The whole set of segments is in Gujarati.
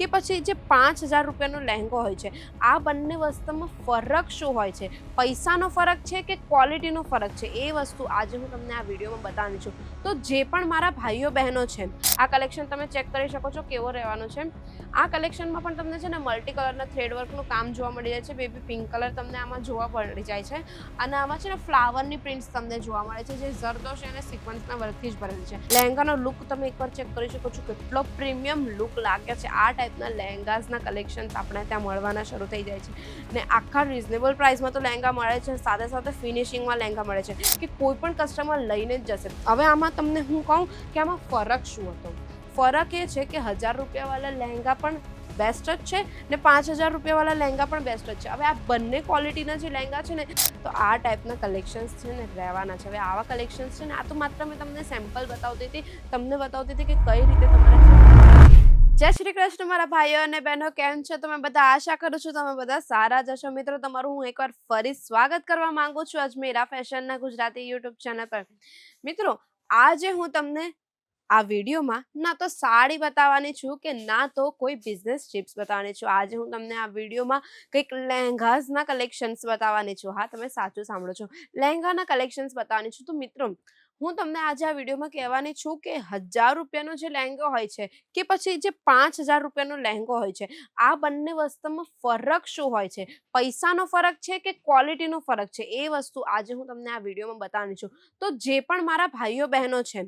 કે પછી જે 5000 રૂપિયાનો લહેંગો હોય છે, આ બંને વસ્તુમાં ફરક શું હોય છે? પૈસાનો ફરક છે કે ક્વોલિટીનો ફરક છે? એ વસ્તુ આજે હું તમને આ વિડીયોમાં બતાવવાની છું. તો જે પણ મારા ભાઈઓ બહેનો છે, આ કલેક્શન તમે ચેક કરી શકો છો કેવો રહેવાનો છે. આ કલેક્શનમાં પણ તમને છે ને મલ્ટી કલરના થ્રેડ વર્કનું કામ જોવા મળી જાય છે. બેબી પિંક કલર તમને આમાં જોવા મળી જાય છે અને આમાં છે ને ફ્લાવરની પ્રિન્ટ્સ તમને જોવા મળે છે, જે ઝરદોશી અને સિક્વન્સના વર્કથી જ ભરેલી છે. લહેંગાનો લુક તમે એકવાર ચેક કરી શકો છો, કેટલો પ્રીમિયમ લુક લાગે છે. આ ટાઈપના લહેંગાસના કલેક્શન્સ આપણે ત્યાં મળવાના શરૂ થઈ જાય છે ને આખા રિઝનેબલ પ્રાઇસમાં તો લહેંગા મળે છે, સાથે સાથે ફિનિશિંગમાં લહેંગા મળે છે કે કોઈ પણ કસ્ટમર લઈને જ જશે. હવે આમાં તમને હું કહું કે આમાં ફરક શું હતો? ફરક એ છે કે 1000 રૂપિયાવાળા લહેંગા પણ બેસ્ટ જ છે ને 5000 રૂપિયાવાળા લહેંગા પણ બેસ્ટ જ છે. હવે આ બંને ક્વોલિટીના જે લહેંગા છે ને, તો આ ટાઈપના કલેક્શન્સ છે ને રહેવાના છે. હવે આવા કલેક્શન્સ છે ને, આ તો માત્ર મેં તમને સેમ્પલ બતાવતી હતી, તમને બતાવતી હતી કે કઈ રીતે તમારે. જય શ્રી કૃષ્ણ મારા ભાઈઓ અને બહેનો, કેમ છો તમે બધા? આશા કરું છું તમે બધા સારા જ હશો. મિત્રો, તમારું હું એકવાર ફરી સ્વાગત કરવા માંગુ છું અજમેરા ફેશનના ગુજરાતી યુટ્યુબ ચેનલ પર. મિત્રો, આજે હું તમને આ વિડીયોમાં ના તો સાડી બતાવવાની છું કે ના તો કોઈ બિઝનેસ ટિપ્સ બતાવવાની છું. આજે હું તમને આ વિડીયોમાં કંઈક લહેંગાસના કલેક્શન્સ બતાવવાની છું. હા, તમે સાચું સાંભળો છો, લહેંગાના કલેક્શન્સ બતાવવાની છું. તો મિત્રો, હું તમને આજે આ વિડીયોમાં કહેવાની છું કે 1000 રૂપિયાનો જે લહેંગો હોય છે કે પછી જે 5000 રૂપિયાનો લહેંગો હોય છે, આ બંને વસ્તુમાં ફરક શું હોય છે? પૈસાનો ફરક છે કે ક્વોલિટીનો ફરક છે? એ વસ્તુ આજે હું તમને આ વિડીયોમાં બતાવવાની છું. તો જે પણ મારા ભાઈઓ બહેનો છે,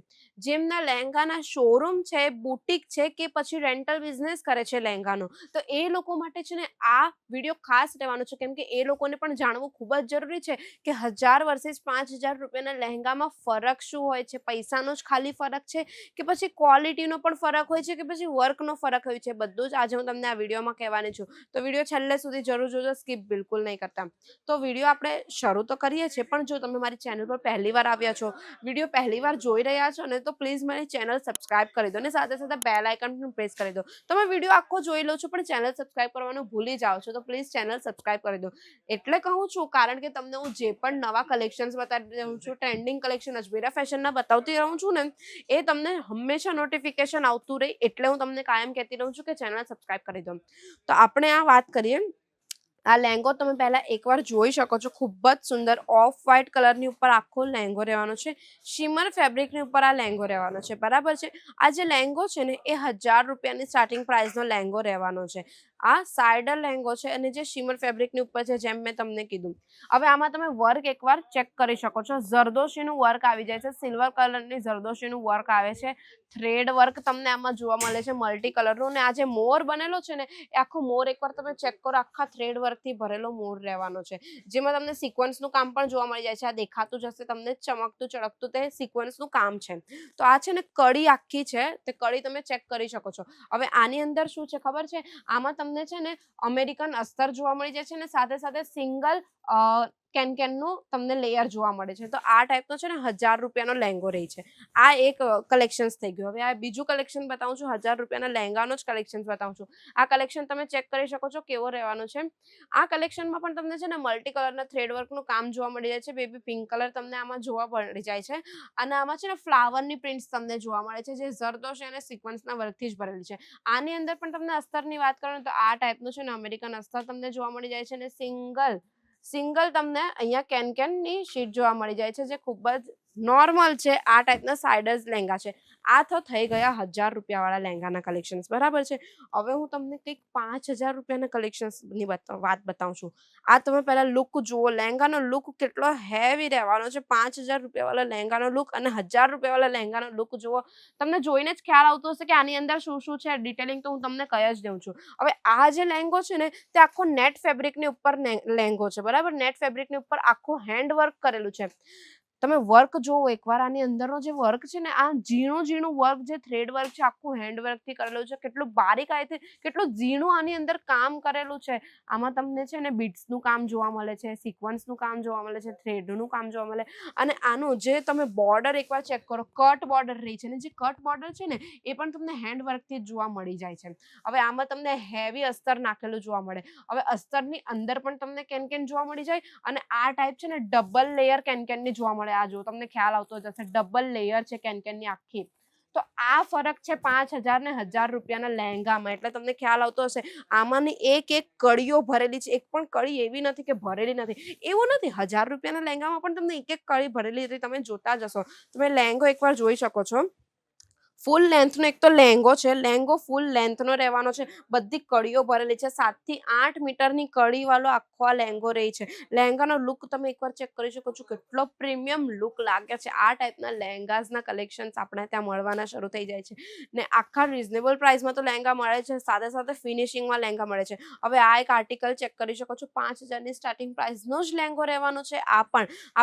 જેમના લહેંગાના શોરૂમ છે, બુટીક છે કે પછી રેન્ટલ બિઝનેસ કરે છે લહેંગાનો, તો એ લોકો માટે છે ને આ વિડીયો ખાસ રહેવાનો છે, કેમ કે એ લોકોને પણ જાણવું ખૂબ જ જરૂરી છે કે 1000 વર્સિસ 5000 રૂપિયાના લહેંગામાં ફરક શું હોય છે? પૈસાનો જ ખાલી ફરક છે કે પછી ક્વોલિટીનો પણ ફરક હોય છે કે પછી વર્કનો ફરક હોય છે? બધું જ આજે હું તમને આ વિડીયોમાં કહેવાની છું. તો વિડીયો છેલ્લે સુધી જરૂર જોજો, સ્કીપ બિલકુલ નહીં કરતા. તો વિડીયો આપણે શરૂ તો કરીએ છીએ, પણ જો તમે મારી ચેનલ પર પહેલી વાર આવ્યા છો, વિડીયો પહેલી વાર જોઈ રહ્યા છો ને, તો પ્લીઝ મારી ચેનલ સબસ્ક્રાઇબ કરી દો ને સાથે સાથે બેલ આઇકન પણ પ્રેસ કરી દો. તમે વિડીયો આખો જોઈ લો છો પણ ચેનલ સબસ્ક્રાઇબ કરવાનું ભૂલી જાઓ છો, તો પ્લીઝ ચેનલ સબસ્ક્રાઇબ કરી દો. એટલે કહું છું કારણ કે તમને હું જે પણ નવા કલેક્શન્સ બતાવી રહું છું, ટ્રેન્ડિંગ કલેક્શન અજમેરા ફેશનના બતાવતી રહું છું ને, એ તમને હંમેશા નોટિફિકેશન આવતું રહે. એટલે હું તમને કાયમ કહેતી રહું છું કે ચેનલ સબસ્ક્રાઇબ કરી દો. તો આપણે આ વાત કરીએ. આ લહેંગો તમે પહેલા એકવાર જોઈ શકો છો, ખૂબ જ સુંદર ઓફ વ્હાઇટ કલરની ઉપર આખો લહેંગો રહેવાનો છે. શિમર ફેબ્રિકની ઉપર આ લહેંગો રહેવાનો છે, બરાબર છે. આ જે લહેંગો છે ને, એ 1000 રૂપિયાની સ્ટાર્ટિંગ પ્રાઇસનો લહેંગો રહેવાનો છે. આ સાઇડર લહેંગો છે અને જે શિમર ફેબ્રિકની ઉપર છે, જેમ મેં તમને કીધું. હવે આમાં તમે વર્ક એકવાર ચેક કરી શકો છો. ઝરદોશીનું વર્ક આવી જાય છે, સિલ્વર કલરની ઝરદોશીનું વર્ક આવે છે. થ્રેડ વર્ક તમને આમાં જોવા મળે છે મલ્ટી કલરનું. અને આ જે મોર બનેલો છે ને, એ આખો મોર એકવાર તમે ચેક કરો, આખા થ્રેડ વર્કથી ભરેલો મોર રહેવાનો છે, જેમાં તમને સિક્વન્સનું કામ પણ જોવા મળી જાય છે. આ દેખાતું જ હશે તમને, ચમકતું ચળકતું તે સિક્વન્સનું કામ છે. તો આ છે ને કડી આખી છે, તે કડી તમે ચેક કરી શકો છો. હવે આની અંદર શું છે ખબર છે? આમાં તમને છે ને અમેરિકન અસ્તર જોવા મળી જાય છે ને સાથે સાથે સિંગલ કેનકેનનું તમને લેયર જોવા મળે છે. તો આ ટાઈપનો છે ને 1000 રૂપિયાનો લહેંગો રહી છે. આ એક કલેક્શન્સ થઈ ગયું. હવે આ બીજું કલેક્શન બતાવું છું, 1000 રૂપિયાના લહેંગાનો જ કલેક્શન બતાવું છું. આ કલેક્શન તમે ચેક કરી શકો છો કેવો રહેવાનો છે. આ કલેક્શનમાં પણ તમને છે ને મલ્ટી કલરના થ્રેડ વર્કનું કામ જોવા મળી જાય છે. બેબી પિંક કલર તમને આમાં જોવા મળી જાય છે અને આમાં છે ને ફ્લાવરની પ્રિન્ટ્સ તમને જોવા મળે છે, જે ઝરદોશી અને સિક્વન્સના વર્કથી જ ભરેલી છે. આની અંદર પણ તમને અસ્તરની વાત કરું તો આ ટાઈપનું છે ને અમેરિકન અસ્તર તમને જોવા મળી જાય છે અને સિંગલ તમને અહીંયા કેનકેનની શીટ જોવા મળી જાય છે, જે ખૂબ જ નોર્મલ છે. આ ટાઈપના સાઇડર્સ લહેંગા છે. આ તો થઈ ગયા 1000 રૂપિયાવાળા લહેંગાના કલેક્શન્સ, બરાબર છે. હવે હું તમને કંઈક 5000 રૂપિયાના કલેક્શન્સની વાત બતાવું છું. આ તમે પહેલા લુક જુઓ, લહેંગાનો લુક કેટલો હેવી રહેવાનો છે. 5000 રૂપિયાવાળા લહેંગાનો લુક અને 1000 રૂપિયાવાળા લહેંગાનો લુક જુઓ, તમને જોઈને જ ખ્યાલ આવતો હશે કે આની અંદર શું શું છે. ડિટેલિંગ તો હું તમને કહી જ દઉં છું. હવે આ જે લહેંગો છે ને, તે આખો નેટ ફેબ્રિકની ઉપર લહેંગો છે, બરાબર. નેટ ફેબ્રિકની ઉપર આખું હેન્ડ વર્ક કરેલું છે. તમે વર્ક જોવો એકવાર, આની અંદરનો જે વર્ક છે ને, આ ઝીણું વર્ક, જે થ્રેડ વર્ક છે, આખું હેન્ડ વર્કથી કરેલું છે. કેટલું બારીકાઈથી, કેટલું ઝીણું આની અંદર કામ કરેલું છે. આમાં તમને છે ને બીડ્સનું કામ જોવા મળે છે, સિક્વન્સનું કામ જોવા મળે છે, થ્રેડનું કામ જોવા મળે. અને આનું જે તમે બોર્ડર એકવાર ચેક કરો, કટ બોર્ડર રહી છે ને, જે કટ બોર્ડર છે ને, એ પણ તમને હેન્ડ વર્કથી જ જોવા મળી જાય છે. હવે આમાં તમને હેવી અસ્તર નાખેલું જોવા મળે. હવે અસ્તરની અંદર પણ તમને કેનકેન જોવા મળી જાય અને આ ટાઈપ છે ને ડબલ લેયર કેનકેનની જોવા મળે. આ જો તમને ખ્યાલ આવતો જ હશે, ડબલ લેયર છે કેનકેનની આખી. તો આ ફરક છે 5,000 ને 1,000 રૂપિયાના લહેંગામાં. એટલે તમને ખ્યાલ આવતો હશે આમાંની એક કડીઓ ભરેલી છે. એક પણ કડી એવી નથી કે ભરેલી નથી. એવું નથી, 1,000 રૂપિયાના લહેંગામાં પણ તમને એક કડી ભરેલી હતી. તમે જોતા જશો, તમે લહેંગો એકવાર જોઈ શકો છો. ફૂલ લેન્થનો એક તો લહેંગો છે. લહેંગો ફૂલ લેન્થનો રહેવાનો છે. બધી કડીઓ ભરેલી છે. 7 થી 8 મીટરની કડીવાળો આખો આ લહેંગો રહી છે. લહેંગાનો લુક તમે એકવાર ચેક કરી શકો છો, કેટલો પ્રીમિયમ લુક લાગે છે. આ ટાઈપના લહેંગાઝના કલેક્શન્સ આપણે ત્યાં મળવાના શરૂ થઈ જાય છે ને આખા રીઝનેબલ પ્રાઇસમાં તો લહેંગા મળે છે, સાથે સાથે ફિનિશિંગમાં લહેંગા મળે છે. હવે આ એક આર્ટિકલ ચેક કરી શકો છો, 5,000ની સ્ટાર્ટિંગ પ્રાઇસનો જ લહેંગો રહેવાનો છે. આ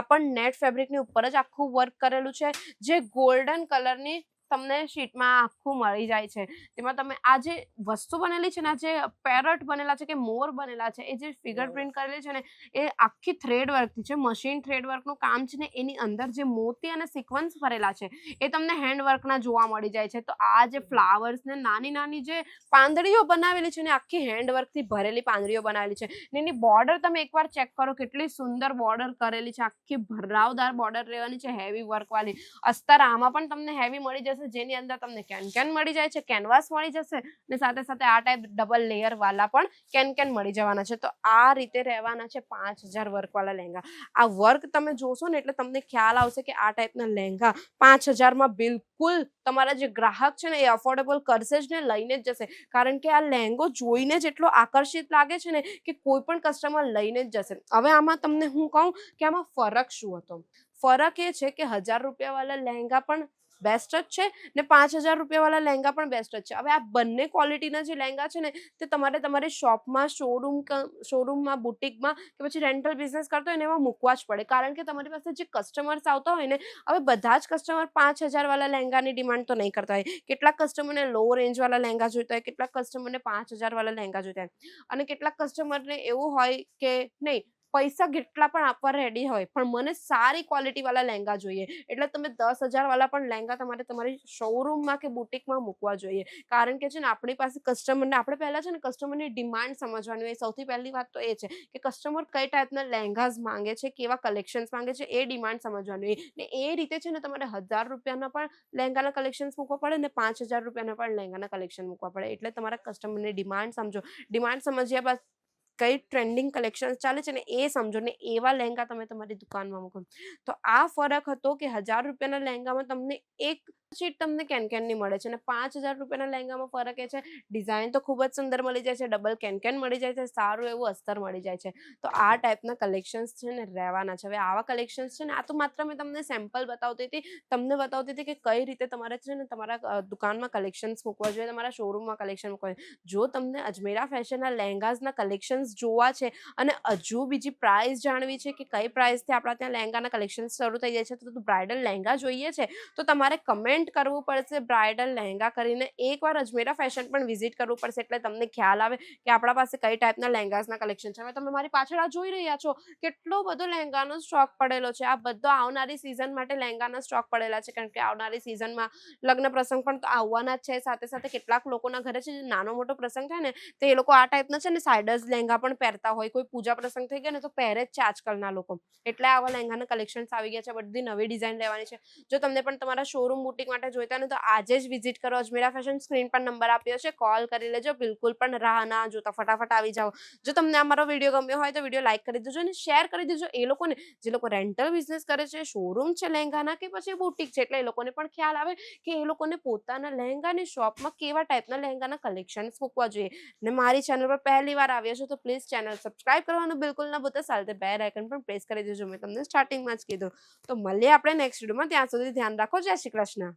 પણ નેટ ફેબ્રિકની ઉપર જ આખું વર્ક કરેલું છે, જે ગોલ્ડન કલરની તમને શીટમાં આખું મળી જાય છે. તેમાં તમે આ જે વસ્તુ બનેલી છે ને, આ જે પેરટ બનેલા છે કે મોર બનેલા છે, એ જે ફિગર પ્રિન્ટ કરેલી છે ને, એ આખી થ્રેડ વર્કથી છે. મશીન થ્રેડ વર્કનું કામ છે ને, એની અંદર જે મોતી અને સિક્વન્સ ભરેલા છે એ તમને હેન્ડ વર્કના જોવા મળી જાય છે. તો આ જે ફ્લાવર્સ ને નાની નાની જે પાંદડીઓ બનાવેલી છે ને, આખી હેન્ડ વર્કથી ભરેલી પાંદડીઓ બનાવેલી છે ને, એની બોર્ડર તમે એકવાર ચેક કરો, કેટલી સુંદર બોર્ડર કરેલી છે. આખી ભરાવદાર બોર્ડર રહેવાની છે, હેવી વર્ક વાળી. અસ્તર આમાં પણ તમને હેવી મળી જશે, જેની અંદર તમને કેન મળી જાય છે, કેનવાસ મળી જશે ને સાથે સાથે આ ટાઈપ ડબલ લેયર વાળા પણ કેન મળી જવાના છે. તો આ રીતે રહેવાના છે 5,000 વર્ક વાળા લહેંગા. આ વર્ક તમે જોશો ને એટલે તમને ખ્યાલ આવશે કે આ ટાઈપના લહેંગા 5,000માં બિલકુલ તમારા જે ગ્રાહક છે ને એ અફોર્ડેબલ કરશે જ ને, લઈને જ જશે. કારણ કે આ લહેંગો જોઈને જ એટલો આકર્ષિત લાગે છે ને કે કોઈ પણ કસ્ટમર લઈને જ જશે. હવે આમાં તમને હું કહું કે આમાં ફરક શું હતો. ફરક એ છે કે 1,000 રૂપિયા વાળા લહેંગા પણ બેસ્ટ જ છે ને 5,000 રૂપિયા વાળા લહેંગા પણ બેસ્ટ જ છે. હવે આ બંને ક્વોલિટીના જે લહેંગા છે ને, તે તમારે તમારી શોપમાં, શોરૂમમાં, બુટિકમાં કે પછી રેન્ટલ બિઝનેસ કરતો હોય ને એમાં મૂકવા જ પડે. કારણ કે તમારી પાસે જે કસ્ટમર્સ આવતા હોય ને, હવે બધા જ કસ્ટમર 5,000 વાળા લહેંગાની ડિમાન્ડ તો નહીં કરતા હોય. કેટલાક કસ્ટમરને લો રેન્જ વાળા લહેંગા જોઈતા હોય, કેટલાક કસ્ટમરને 5,000 વાળા લહેંગા જોઈતા હોય, અને કેટલાક કસ્ટમરને એવું હોય કે નહીં, પૈસા કેટલા પણ આપવા રેડી હોય પણ મને સારી ક્વોલિટી વાળા લહેંગા જોઈએ. એટલે તમે 10,000 વાળા પણ લહેંગા તમારે તમારી શોરૂમમાં કે બુટિકમાં મૂકવા જોઈએ. કારણ કે છે ને, આપણી પાસે કસ્ટમરને, આપણે પહેલા છે ને કસ્ટમરની ડિમાન્ડ સમજવાની હોય. સૌથી પહેલી વાત તો એ છે કે કસ્ટમર કઈ ટાઈપના લહેંગાસ માંગે છે, કેવા કલેક્શન્સ માંગે છે, એ ડિમાન્ડ સમજવાની હોય. ને એ રીતે છે ને તમારે 1,000 રૂપિયાના પણ લહેંગાના કલેક્શન્સ મૂકવા પડે ને 5,000 રૂપિયાના પણ લહેંગાના કલેક્શન મૂકવા પડે. એટલે તમારા કસ્ટમરની ડિમાન્ડ સમજો. ડિમાન્ડ સમજ્યા બાદ કઈ ટ્રેન્ડિંગ કલેક્શન ચાલે છે ને એ સમજો, ને એવા લહેંગા તમે તમારી દુકાનમાં મૂકો. તો આ ફરક હતો કે 1,000 રૂપિયાના લહેંગામાં તમને એક શીટ તમને કેનની મળે છે, અને 5,000 રૂપિયાના લહેંગામાં ફરક એ છે, ડિઝાઇન તો ખૂબ જ સુંદર મળી જાય છે, ડબલ કેન મળી જાય છે, સારું એવું અસ્તર મળી જાય છે. તો આ ટાઈપના કલેક્શન્સ છે ને રહેવાના છે. હવે આવા કલેક્શન્સ છે ને, આ તો માત્ર મેં તમને સેમ્પલ બતાવતી હતી, તમને બતાવતી હતી કે કઈ રીતે તમારે છે ને તમારા દુકાનમાં કલેક્શન્સ મૂકવા જોઈએ, તમારા શોરૂમમાં કલેક્શન મૂકવા જોઈએ. જો તમને અજમેરા ફેશનના લહેંગાઝના કલેક્શન્સ જોવા છે અને હજુ બીજી પ્રાઇસ જાણવી છે કે કઈ પ્રાઇસથી આપણા ત્યાં લહેંગાના કલેક્શન્સ શરૂ થઈ જાય છે, તો બ્રાઇડલ લહેંગા જોઈએ છે, તો તમારે કમેન્ટ કરવું પડશે બ્રાઇડલ લહેંગા કરીને. એકવાર અજમેરા ફેશન પણ વિઝિટ કરવું પડશે, એટલે તમને ખ્યાલ આવે કે આપણા પાસે કઈ ટાઈપના લહેંગાસના કલેક્શન છે. હવે તમે મારી પાછળ આ જોઈ રહ્યા છો, કેટલો બધો લહેંગાનો સ્ટોક પડેલો છે. આ બધો આવનારી સિઝન માટે લહેંગાના સ્ટોક પડેલા છે, કારણ કે આવનારી સિઝનમાં લગ્ન પ્રસંગ પણ તો આવવાના જ છે. સાથે સાથે કેટલાક લોકોના ઘરે છે નાનો મોટો પ્રસંગ થાય ને, તો એ લોકો આ ટાઈપના છે ને સાઇડર્સ લહેંગા પણ પહેરતા હોય. કોઈ પૂજા પ્રસંગ થઈ ગયા ને તો પહેરે જ છે આજકાલના લોકો. એટલે આવા લહેંગાના કલેક્શન્સ આવી ગયા છે. બધી નવી ડિઝાઇન લેવાની છે. જો તમને પણ તમારા શોરૂમ બુટિક માટે જોઈતા ને, તો આજે જ વિઝિટ કરો અજમેરા ફેશન. સ્ક્રીન પર નંબર આપ્યો છે, કોલ કરી લેજો. બિલકુલ પણ રાહ ના જોતા, ફટાફટ આવી જાઓ. જો તમને અમારો વિડીયો ગમ્યો હોય તો વિડીયો લાઈક કરી દેજો અને શેર કરી દેજો એ લોકોને જે લોકો રેન્ટલ બિઝનેસ કરે છે, શોરૂમ છે લહેંગાના કે પછી બુટિક છે. એટલે એ લોકોને પણ ખ્યાલ આવે કે એ લોકોને પોતાના લહેંગાની શોપમાં કેવા ટાઈપના લહેંગાના કલેક્શન્સ મૂકવા જોઈએ. ને મારી ચેનલ પર પહેલી વાર આવ્યા છો તો પ્લીઝ ચેનલ સબસ્ક્રાઇબ કરવાનું બિલકુલ ના ભૂલતા, સાથે બેલ આઇકન પણ પ્રેસ કરી દેજો. મેં તમને સ્ટાર્ટિંગમાં જ કીધું. તો મળીએ આપણે નેક્સ્ટ વિડીયોમાં. ત્યાં સુધી ધ્યાન રાખો. જય શ્રી કૃષ્ણ.